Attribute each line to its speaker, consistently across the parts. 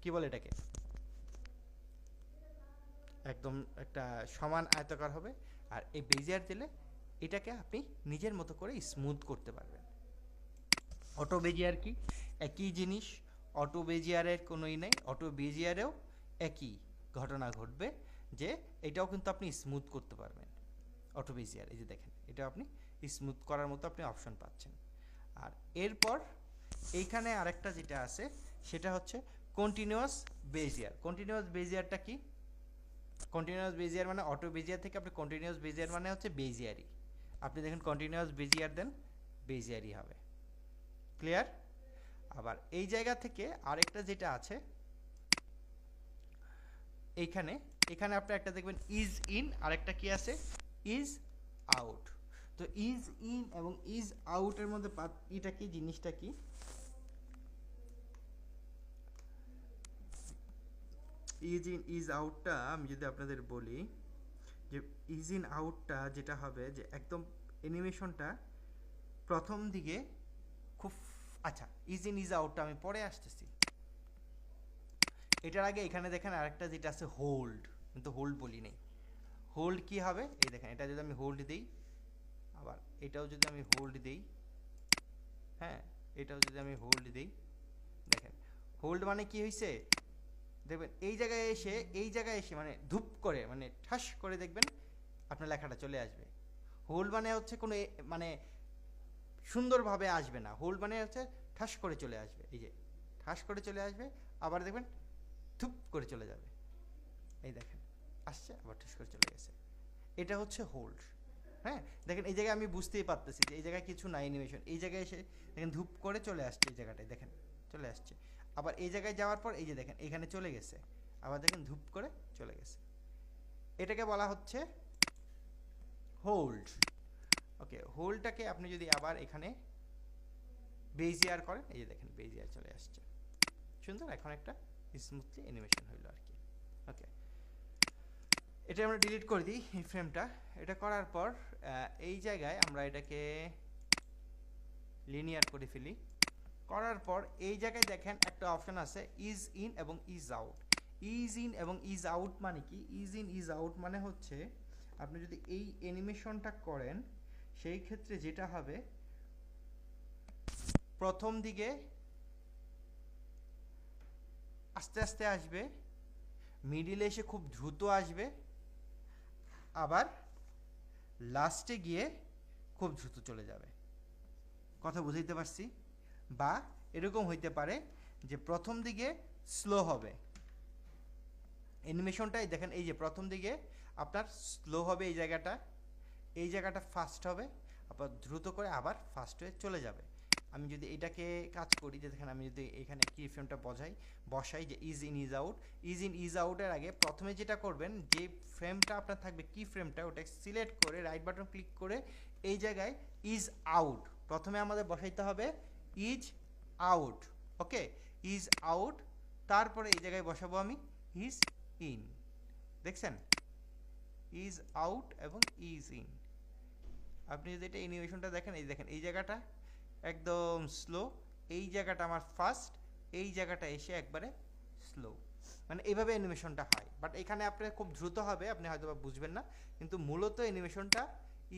Speaker 1: কি বলে এটাকে, একদম একটা সমান আয়তাকার হবে। আর এই বেজিয়ার দিলে এটাকে আপনি নিজের মতো করে স্মুথ করতে পারবেন। অটো বেজিয়ার কি, একই জিনিস। অটো বেজিয়ারের কোনোই নেই, অটো বেজিয়ারেও একই ঘটনা ঘটবে, যে এটাও কিন্তু আপনি স্মুথ করতে পারবেন। অটো বেজিয়ার এই যে দেখেন, এটা আপনি স্মুথ করার মতো আপনি অপশন পাচ্ছেন। আর এরপর এইখানে আরেকটা যেটা আছে সেটা হচ্ছে কন্টিনিউয়াস বেজিয়ার। কন্টিনিউয়াস বেজিয়ারটা কি, কন্টিনিউয়াস বেজিয়ার মানে অটো বেজিয়ার থেকে আপনি কন্টিনিউয়াস বেজিয়ার মানে হচ্ছে বেজিয়ারি। আপনি দেখেন কন্টিনিউয়াস বেজিয়ার দেন, বেজিয়ারি হবে। ক্লিয়ার? আবার এই জায়গা থেকে আরেকটা যেটা আছে এইখানে, এখানে আপনি একটা দেখবেন ইজ ইন, আরেকটা কি আছে ইজ আউট। তো ইজ ইন এবং ইজ আউটের মধ্যে এটা কি, জিনিসটা কি, ইজ ইন ইজ আউটটা আমি যদি আপনাদের বলি, যে ইজ ইন আউটটা যেটা হবে যে একদম অ্যানিমেশনটা প্রথম দিকে খুব, আচ্ছা ইজ ইন ইজ আউটটা আমি পরে আসতেছি। এটার আগে এখানে দেখেন আরেকটা যেটা আছে হোল্ড, কিন্তু হোল্ড বলি নেই। হোল্ড কি হবে, এই দেখেন এটা যদি আমি হোল্ড দিই, আবার এটাও যদি আমি হোল্ড দিই, হ্যাঁ এটাও যদি আমি হোল্ড দিই, দেখেন হোল্ড মানে কি হয়েছে, দেখবেন এই জায়গায় এসে, এই জায়গায় এসে মানে ধূপ করে মানে ঠাস করে দেখবেন আপনার লেখাটা চলে আসবে। হোল্ড মানে হচ্ছে কোনো মানে সুন্দরভাবে আসবে না, হোল্ড মানে হচ্ছে ঠাস করে চলে আসবে, এই যে ঠাস করে চলে আসবে, আবার দেখবেন ধূপ করে চলে যাবে, এই দেখেন আসছে আবার ঠাস করে চলে গেছে, এটা হচ্ছে হোল্ড। হ্যাঁ দেখেন এই জায়গায় আমি বুঝতেই পারতেছি যে এই জায়গায় কিছু নাই অ্যানিমেশন, এই জায়গায় এসে দেখেন ধূপ করে চলে আসছে, এই জায়গাটায় দেখেন চলে আসছে, আবার এই জায়গায় যাওয়ার পর এই যে দেখেন এখানে চলে গেছে, আবার দেখেন ধূপ করে চলে গেছে, এটাকে বলা হচ্ছে হোল্ড। ওকে, হোল্ডটাকে আপনি যদি আবার এখানে বেজিয়ার করেন, এই যে দেখেন বেজিয়ার চলে আসছে, সুন্দর, এখন একটা স্মুথলি অ্যানিমেশন হইলো আর কি। ওকে, এটা আমরা ডিলিট করে দিই এই ফ্রেমটা। এটা করার পর এই জায়গায় আমরা এটাকে লিনিয়ার করে ফেলি। করার পর এই জায়গায় দেখেন একটা অপশন আছে ইজ ইন এবং ইজ আউট। ইজ ইন এবং ইজ আউট মানে কি, ইজ ইন ইজ আউট মানে হচ্ছে আপনি যদি এই অ্যানিমেশনটা করেন সেই ক্ষেত্রে যেটা হবে, প্রথম দিকে আস্তে আস্তে আসবে, মিডিলে এসে খুব দ্রুত আসবে, আবার লাস্টে গিয়ে খুব দ্রুত চলে যাবে। কথা বুঝাইতে পারছি? বা এরকম হইতে পারে যে প্রথম দিকে স্লো হবে অ্যানিমেশনটাই, দেখেন এই যে প্রথম দিকে আপনার স্লো হবে এই জায়গাটা, এই জায়গাটা ফাস্ট হবে, আবার দ্রুত করে আবার ফাস্ট হয়ে চলে যাবে। আমি যদি এটাকে কাজ করি, যে দেখেন আমি যদি এখানে কি ফ্রেমটা বসাই যে is in is out, is in is আউটের আগে প্রথমে যেটা করবেন, যে ফ্রেমটা আপনার থাকবে কি ফ্রেমটা, ওটা সিলেক্ট করে রাইট বাটন ক্লিক করে এই জায়গায় ইজ আউট প্রথমে আমাদের বসাইতে হবে, is out. Okay, is out, তারপরে এই জায়গায় বসাবো আমি ইজ ইন। দেখছেন, ইজ আউট এবং ইজ ইন। আপনি যদি এটা অ্যানিমেশনটা দেখেন, এই দেখেন এই জায়গাটা একদম স্লো, এই জায়গাটা আমার ফাস্ট, এই জায়গাটা এসে একবারে স্লো, মানে এইভাবে অ্যানিমেশনটা হয়। বাট এখানে আপনার খুব দ্রুত হবে, আপনি হয়তো বা বুঝবেন না, কিন্তু মূলত অ্যানিমেশনটা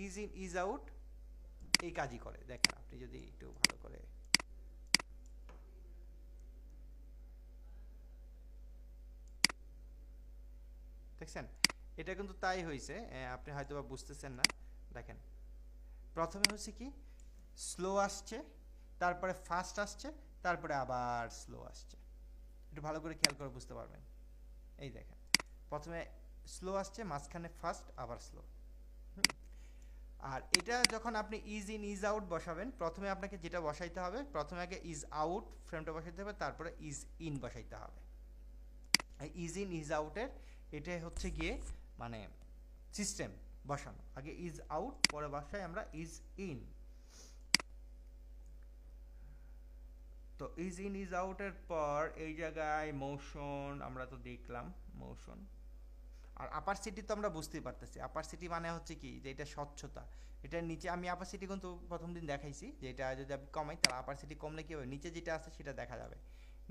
Speaker 1: ইজ ইন ইজ আউট এই কাজই করে। দেখেন আপনি যদি একটু ভালো করে দেখছেন, এটা কিন্তু তাই হয়েছে, আপনি হয়তো বা বুঝতেছেন না। দেখেন প্রথমে হচ্ছে কি স্লো আসছে, তারপরে ফাস্ট আসছে, তারপরে আবার স্লো আসছে, একটু ভালো করে খেয়াল করে বুঝতে পারবেন। এই দেখেন প্রথমে স্লো আসছে, মাঝখানে ফাস্ট, আবার স্লো। আর এটা যখন আপনি ইজ ইন ইজ আউট বসাবেন, প্রথমে আপনাকে যেটা বসাইতে হবে, প্রথমে আগে ইজ আউট ফ্রেমটা বসাইতে হবে, তারপরে ইজ ইন বসাইতে হবে। ইজ ইন ইজ আউটের এটাই হচ্ছে গিয়ে মানে সিস্টেম বসানো, আগে ইজ আউট পরে বসাই আমরা ইজ ইন। তো ইজ ইন ইজ আউটের পর এই জায়গায় মোশন আমরা তো দেখলাম, মোশন আর আপারসিটি তো আমরা বুঝতেই পারতেছি। আপারসিটি মানে হচ্ছে কি, যে এটা স্বচ্ছতা, এটার নিচে আমি আপারসিটি কিন্তু প্রথম দিন দেখাইছি, যে এটা যদি আমি কমাই তাহলে আপারসিটি কমলে কী হবে, নিচে যেটা আছে সেটা দেখা যাবে।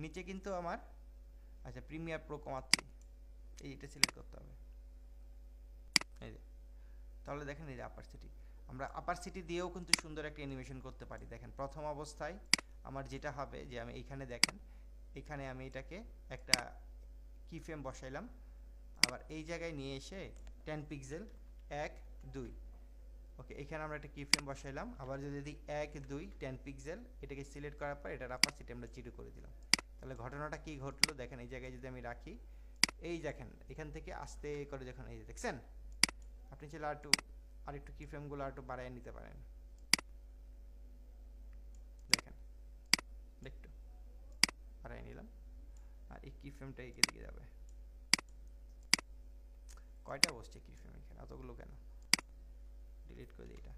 Speaker 1: নিচে কিন্তু আমার আচ্ছা প্রিমিয়ার প্রো কমাচ্ছি, এইটা সিলেক্ট করতে হবে, এই যে। তাহলে দেখেন এই যে অ্যাপারসিটি, আমরা অ্যাপারসিটি দিয়েও কিন্তু সুন্দর একটা অ্যানিমেশন করতে পারি। দেখেন প্রথম অবস্থায় আমার যেটা হবে যে আমি এইখানে দেখেন, এখানে আমি এটাকে একটা কি ফ্রেম বসাইলাম, আবার এই জায়গায় নিয়ে এসে 10 পিক্সেল 1 2, ওকে এখানে আমরা একটা কি ফ্রেম বসাইলাম, আবার যদি 1 2 10 পিক্সেল এটাকে সিলেক্ট করার পর এটার অ্যাপারসিটি আমরা 0 করে দিলাম। তাহলে ঘটনাটা কি ঘটলো দেখেন, এই জায়গায় যদি আমি রাখি, এই দেখেন এখান থেকে আস্তে করে যখন এই যে দেখছেন, আপনি চাইলে আরেকটু কি ফ্রেমগুলো আরেকটু বাড়ায় নিতে পারেন। দেখেন একটু বাড়ায় নিলাম, আর এই কি ফ্রেমটা এদিকে দিকে যাবে। কয়টা বসছে কি ফ্রেম এখানে, অতগুলো কেন, ডিলিট করে দিই এটা।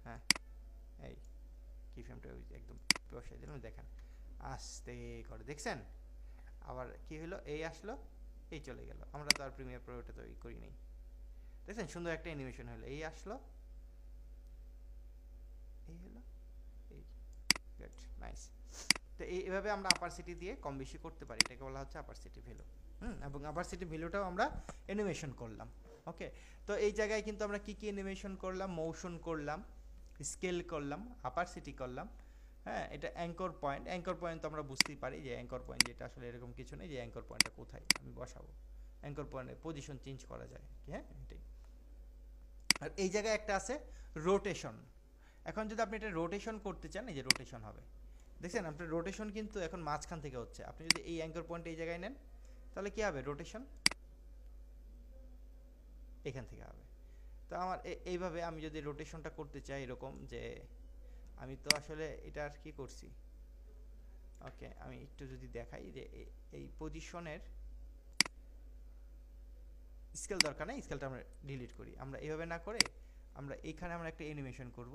Speaker 1: হ্যাঁ এই কি ফ্রেমটা একদম বসাই দিলাম, দেখেন আস্তে করে দেখছেন। আবার কি হলো, এই আসলো এই চলে গেল, আমরা তো আর প্রিমিয়ার প্রো ওটা তৈরি করি নাই। দেখছেন সুন্দর একটা অ্যানিমেশন হলো, এই আসলো এই হলো এই, গুড নাইস। তো এইভাবে আমরা অ্যাপারসিটি দিয়ে কম বেশি করতে পারি, এটাকে বলা হচ্ছে অ্যাপারসিটি ভ্যালু। এবং অ্যাপারসিটি ভ্যালুটাও আমরা অ্যানিমেশন করলাম। ওকে, তো এই জায়গায় কিন্তু আমরা কি কি অ্যানিমেশন করলাম, মোশন করলাম, স্কেল করলাম, অ্যাপারসিটি করলাম। হ্যাঁ, এটা অ্যাঙ্কর পয়েন্ট, অ্যাঙ্কর পয়েন্ট তো আমরা বুঝতেই পারি যে অ্যাঙ্কর পয়েন্ট যেটা আসলে এরকম কিছু নেই যে অ্যাঙ্কর পয়েন্টটা কোথায় আমি বসাবো, অ্যাঙ্কর পয়েন্টের পজিশন চেঞ্জ করা যায়। হ্যাঁ এটাই। আর এই জায়গায় একটা আছে রোটেশন। এখন যদি আপনি এটা রোটেশন করতে চান, এই যে রোটেশন হবে, দেখছেন আপনার রোটেশন কিন্তু এখন মাঝখান থেকে হচ্ছে। আপনি যদি এই অ্যাঙ্কর পয়েন্ট এই জায়গায় নেন তাহলে কি হবে, রোটেশন এখান থেকে হবে। তো আমার এইভাবে আমি যদি রোটেশনটা করতে চাই এরকম, যে আমি তো আসলে এটার কি করছি, ওকে আমি একটু যদি দেখাই যে এই পজিশনের স্কেল দরকার নেই, স্কেলটা আমরা ডিলিট করি। আমরা এইভাবে না করে আমরা এইখানে আমরা একটা অ্যানিমেশন করব,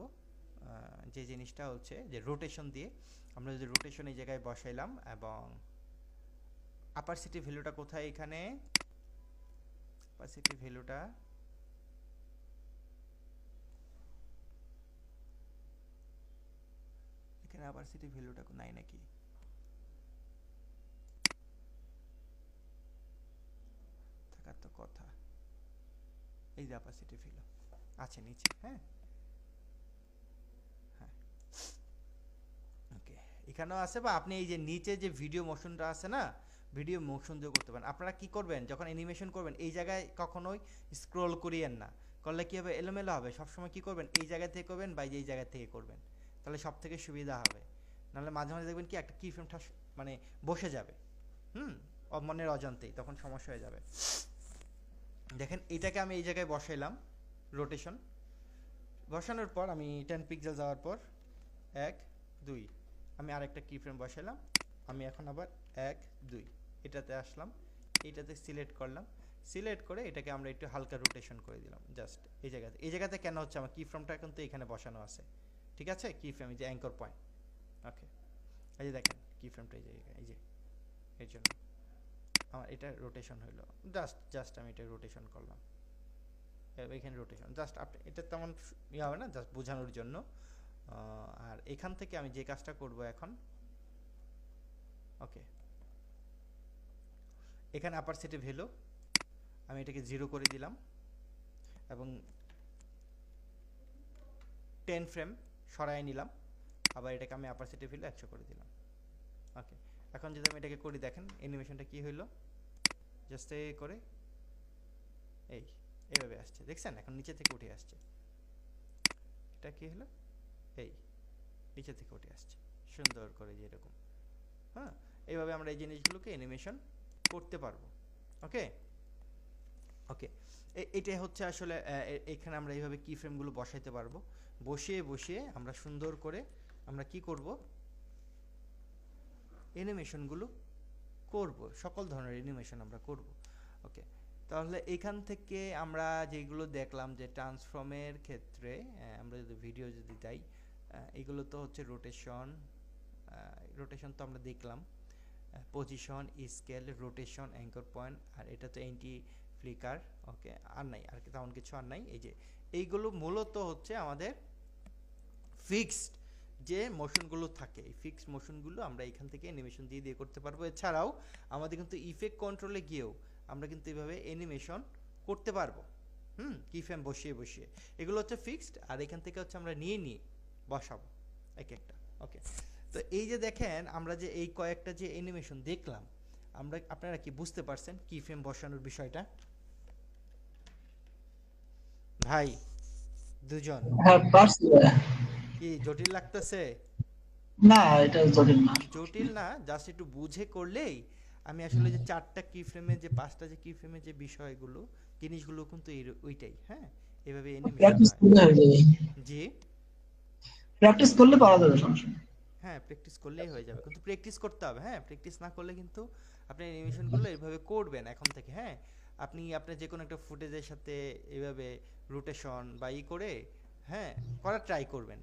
Speaker 1: যে জিনিসটা হচ্ছে যে রোটেশন দিয়ে। আমরা যদি রোটেশন এই জায়গায় বসাইলাম, এবং অ্যাপারসিটি ভ্যালুটা কোথায়, এখানে অ্যাপারসিটি ভ্যালুটা এখানে, অ্যাপারসিটি ভ্যালুটা নাই নাকি, থাকার তো কথা। এই যে অ্যাপারসিটি ভ্যালু আছে নিচে। হ্যাঁ হ্যাঁ ওকে, এখানেও আছে, বা আপনি এই যে নিচে যে ভিডিও মোশনটা আছে না, ভিডিও মোশন দিয়েও করতে পারেন। আপনারা কি করবেন যখন অ্যানিমেশন করবেন, এই জায়গায় কখনোই স্ক্রল করিয়েন না, করলে কি হবে, এলোমেলো হবে। সবসময় কি করবেন, এই জায়গা থেকে করবেন বা এই জায়গা থেকে করবেন, তাহলে সব থেকে সুবিধা হবে। নাহলে মাঝে মাঝে দেখবেন কি একটা কি ফ্রেমটা মানে বসে যাবে, মনের অজান্তেই, তখন সমস্যা হয়ে যাবে। দেখেন এটাকে আমি এই জায়গায় বসাইলাম, রোটেশন বসানোর পর আমি 10 পিক্সেল যাওয়ার পর 1 2 আমি আরেকটা কি ফ্রেম বসালাম। আমি এখন আবার 1 2 এটাতে আসলাম, এইটাতে সিলেক্ট করলাম, সিলেক্ট করে এটাকে আমরা একটু হালকা রোটেশন করে দিলাম জাস্ট এই জায়গাতে। এই জায়গাতে কেন হচ্ছে, আমার কি ফ্রেমটা কিন্তু এখানে বসানো আছে, ঠিক আছে, কি ফ্রেম এই যে অ্যাঙ্কর পয়েন্ট। ওকে, এই যে দেখেন কি ফ্রেমটা এই জায়গায়, এই যে এর জন্য আমার এটা রোটেশন হইলো। জাস্ট আমি এটা রোটেশন করলাম, এখানে রোটেশন জাস্ট আপনি এটা তেমন ইয়ে হবে না, জাস্ট বোঝানোর জন্য। আর এখান থেকে আমি যে কাজটা করব এখন, ওকে এখানে অ্যাপারসিটি ভ্যালু আমি এটাকে 0 করে দিলাম, এবং 10 ফ্রেম সরাই নিলাম, আবার এটাকে আমি অ্যাপারসিটি ভ্যালু 100 করে দিলাম। ওকে, এখন যদি আমি এটাকে করি, দেখেন অ্যানিমেশনটা কি হইলো, জাস্ট এই করে এইভাবে আসছে, দেখছেন এখন নিচে থেকে উঠে আসছে। এটা কি হলো, এই নিচে থেকে উঠে আসছে সুন্দর করে, যেরকম। হ্যাঁ, এইভাবে আমরা এই জিনিসগুলোকে অ্যানিমেশন করতে পারবো। ওকে ওকে, এটাই হচ্ছে আসলে এখানে আমরা এইভাবে কি ফ্রেমগুলো বসাইতে পারবো, বসিয়ে আমরা সুন্দর করে আমরা কি করব, অ্যানিমেশনগুলো করব, সকল ধরনের অ্যানিমেশন আমরা করব। ওকে, তাহলে এখান থেকে আমরা যেগুলো দেখলাম যে ট্রান্সফর্মের ক্ষেত্রে আমরা যদি ভিডিও যদি দেই, এগুলো তো হচ্ছে রোটেশন তো আমরা দেখলাম, position, scale, rotation, anchor point, আর এটা তো অ্যান্টি ফ্লিকার। ওকে, আর নাই, আর তেমন কিছু আর নাই। এই যে এইগুলো মূলত হচ্ছে আমাদের ফিক্সড যে মোশনগুলো থাকে, এই ফিক্সড মোশনগুলো আমরা এখান থেকে অ্যানিমেশন দিয়ে দিয়ে করতে পারবো। এছাড়াও আমাদের কিন্তু ইফেক্ট কন্ট্রোলে গিয়েও আমরা কিন্তু এভাবে অ্যানিমেশন করতে পারবো। কি ফ্রেম বসিয়ে বসিয়ে, এগুলো হচ্ছে ফিক্সড, আর এখান থেকে হচ্ছে আমরা নিয়ে নিয়ে বসাবো এক একটা। ওকে, তো এই যে দেখেন আমরা যে এই কয়েকটা যে অ্যানিমেশন দেখলাম, আপনারা কি বুঝতে পারছেন কি ফ্রেম বসানোর বিষয়টা? ভাই দুজন
Speaker 2: হ্যাঁ পারছি ভাইয়া।
Speaker 1: কি জটিল লাগতেছে?
Speaker 2: না এটা জটিল না।
Speaker 1: জটিল না, জাস্ট একটু বুঝে করলেই আমি আসলে যে চারটা কি ফ্রেমে যে পাঁচটা যে কি ফ্রেমে যে বিষয়গুলো জিনিসগুলো কিন্তু ওইটাই, হ্যাঁ, এভাবে অ্যানিমেশন
Speaker 2: প্র্যাকটিস
Speaker 1: হয়।
Speaker 2: করলে হয়ে যাবে।
Speaker 1: জি,
Speaker 2: প্র্যাকটিস করলে পারা যাবে, সমস্যা নেই।
Speaker 1: হ্যাঁ, প্র্যাকটিস করলেই হয়ে যাবে, কিন্তু প্র্যাকটিস করতে হবে। হ্যাঁ, প্র্যাকটিস না করলে কিন্তু আপনি অ্যানিমেশনগুলো এইভাবে করবেন এখন থেকে। হ্যাঁ, আপনি আপনার যে কোনো একটা ফুটেজের সাথে এইভাবে রোটেশন বা করে, হ্যাঁ, করার ট্রাই করবেন,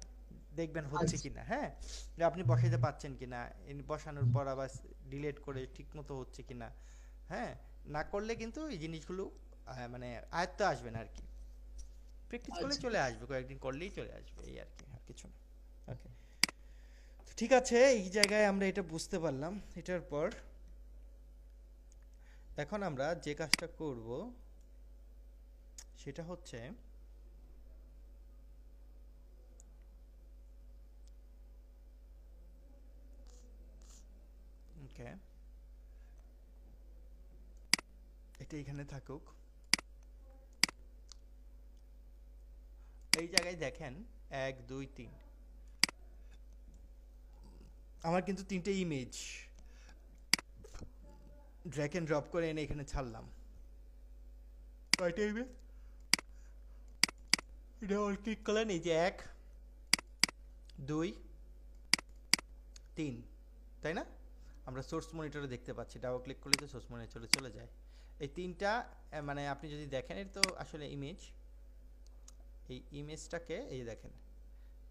Speaker 1: দেখবেন হচ্ছে
Speaker 2: আচ্ছা
Speaker 1: কিনা। হ্যাঁ, যে আপনি বসাইতে পারছেন কিনা, বসানোর পর আবার ডিলেট করে ঠিক মতো হচ্ছে কিনা। হ্যাঁ, না করলে কিন্তু এই জিনিসগুলো মানে আয়ত্ত আসবে না আর কি। প্র্যাকটিস করলে
Speaker 2: আচ্ছা।
Speaker 1: চলে আসবে, কয়েকদিন করলেই চলে আসবে, এই আর কি, আর কিছু না। ওকে, ঠিক আছে, এই জায়গায় আমরা এটা বুঝতে পারলাম। এটার পর এখন আমরা যে কাজটা করব সেটা হচ্ছে ওকে, এটা এখানে থাকুক। এই জায়গায় দেখেন 1 2 3 আমার কিন্তু তিনটে ইমেজ ড্র্যাগ এন্ড ড্রপ করে এনে এখানে ছাড়লাম। কয়টা ইমেজ? এটা অল ক্লিক করলেন, এই যে 1 2 3, তাই না? আমরা সোর্স মনিটরে দেখতে পাচ্ছি, ডাবল ক্লিক করলে তো সোর্স মনিটরে চলে যায়। এই তিনটা মানে আপনি যদি দেখেন, এটা তো আসলে ইমেজ। এই ইমেজটাকে এই যে দেখেন,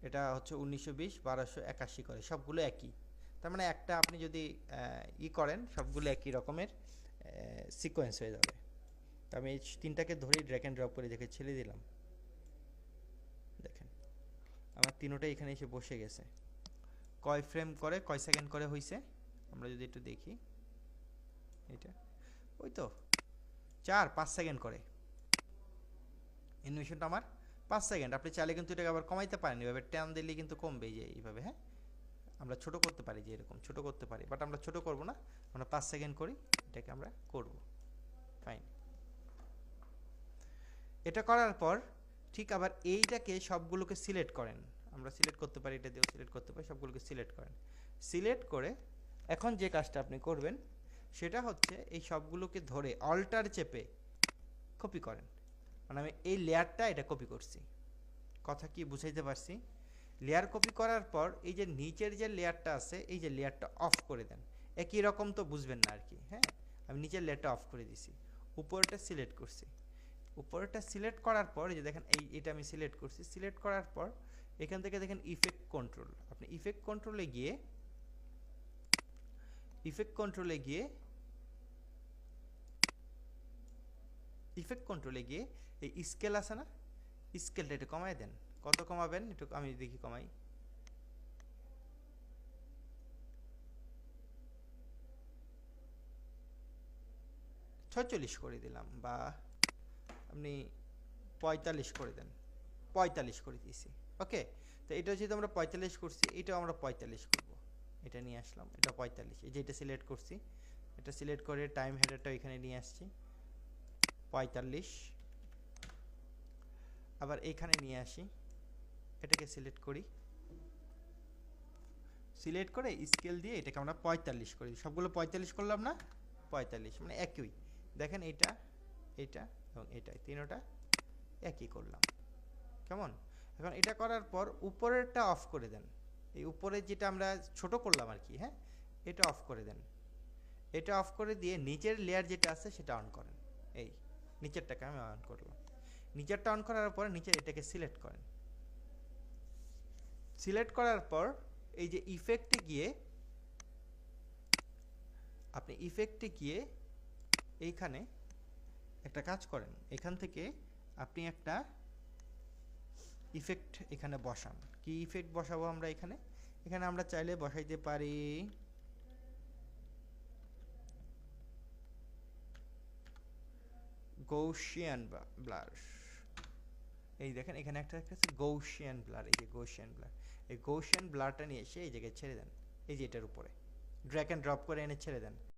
Speaker 1: এটা হচ্ছে 1920 1281 করে, সবগুলো একই। তার মানে একটা আপনি যদি করেন, সবগুলো একই রকমের সিকোয়েন্স হয়ে যাবে। তো আমি এই তিনটাকে ধরেই ড্র্যাগ অ্যান্ড ড্রপ করে দেখে ছেড়ে দিলাম। দেখেন আমার তিনোটাই এখানে এসে বসে গেছে। কয় ফ্রেম করে, কয় সেকেন্ড করে হয়েছে আমরা যদি একটু দেখি, এটা ওই তো 4-5 সেকেন্ড করে অ্যানিমেশনটা আমার 5 সেকেন্ড। আপনি চাইলে কিন্তু এটাকে আবার কমাইতে পারেন, এভাবে টান দিলে কিন্তু কমবে, যে এইভাবে। হ্যাঁ, আমরা ছোট করতে পারি, যে এরকম ছোট করতে পারি, বাট আমরা ছোট করব না, আমরা 5 সেকেন্ড করি, এটাকে আমরা করব। ফাইন। এটা করার পর ঠিক আবার এইটাকে সবগুলোকে সিলেক্ট করেন। আমরা সিলেক্ট করতে পারি, এটা দিয়েও সিলেক্ট করতে পারি, সবগুলোকে সিলেক্ট করেন। সিলেক্ট করে এখন যে কাজটা আপনি করবেন সেটা হচ্ছে এই সবগুলোকে ধরে অল্টার চেপে কপি করেন। মানে আমি এই লেয়ারটা এটা কপি করছি, কথা কি বুঝাইতে পারছি? লেয়ার কপি করার পর এই যে নিচের যে লেয়ারটা আছে, এই যে লেয়ারটা অফ করে দেন। একই রকম তো বুঝবেন না আর কি। হ্যাঁ, আমি নিচের লেয়ারটা অফ করে দিছি, উপরটা সিলেক্ট করছি। উপরটা সিলেক্ট করার পর এই যে দেখেন, এটা আমি সিলেক্ট করছি। সিলেক্ট করার পর এখান থেকে দেখেন ইফেক্ট কন্ট্রোল, আপনি ইফেক্ট কন্ট্রোলে গিয়ে ইফেক্ট কন্ট্রোলে গিয়ে ইফেক্ট কন্ট্রোলে গিয়ে এই স্কেল আছে না, স্কেলটা একটু কমায় দেন। কত কমাবেন একটু আমি দেখি, কমাই। 46 করে দিলাম, বা আপনি 45 করে দেন, 45 করে দিয়েছি। ওকে, তো এটা যেহেতু আমরা 45 করছি, এটাও আমরা 45 করব। এটা নিয়ে আসলাম, এটা 45, এই যে এটা সিলেক্ট করছি, এটা সিলেক্ট করে টাইম হেডারটা এখানে নিয়ে আসছি 45। আবার এইখানে নিয়ে আসি, এটাকে সিলেক্ট করি, সিলেক্ট করে স্কেল দিয়ে এটাকে আমরা 45 করি। সবগুলো 45 করলাম না, 45 মানে একই। দেখেন এইটা, এইটা এবং এটা, তিনোটা একই করলাম। কেমন? এখন এটা করার পর উপরেরটা অফ করে দেন। এই উপরের যেটা আমরা ছোট করলাম আর কি, হ্যাঁ, এটা অফ করে দেন। এটা অফ করে দিয়ে নিচের লেয়ার যেটা আছে সেটা অন করেন। এই নিচেরটাকে আমি অন করলাম। নিচেরটা অন করার পর নিচের এটাকে সিলেক্ট করেন। সিলেক্ট করার পর এই যে ইফেক্টে গিয়ে, আপনি ইফেক্টে গিয়ে এইখানে একটা কাজ করেন, এখান থেকে আপনি একটা ইফেক্ট এখানে বসান। কি ইফেক্ট বসাবো আমরা এখানে? এখানে আমরা চাইলে বসাইতে পারি গৌসিয়ান ব্লার। এই দেখেন এখানে একটা আছে গৌসিয়ান ব্লার, এই যে গৌসিয়ান ব্লার, এই গৌসিয়ান ব্লারটা নিয়ে এসে এই জায়গায় ছেড়ে দেন, এই যে এটার উপরে ড্র্যাগ অ্যান্ড ড্রপ করে এনে ছেড়ে দেন।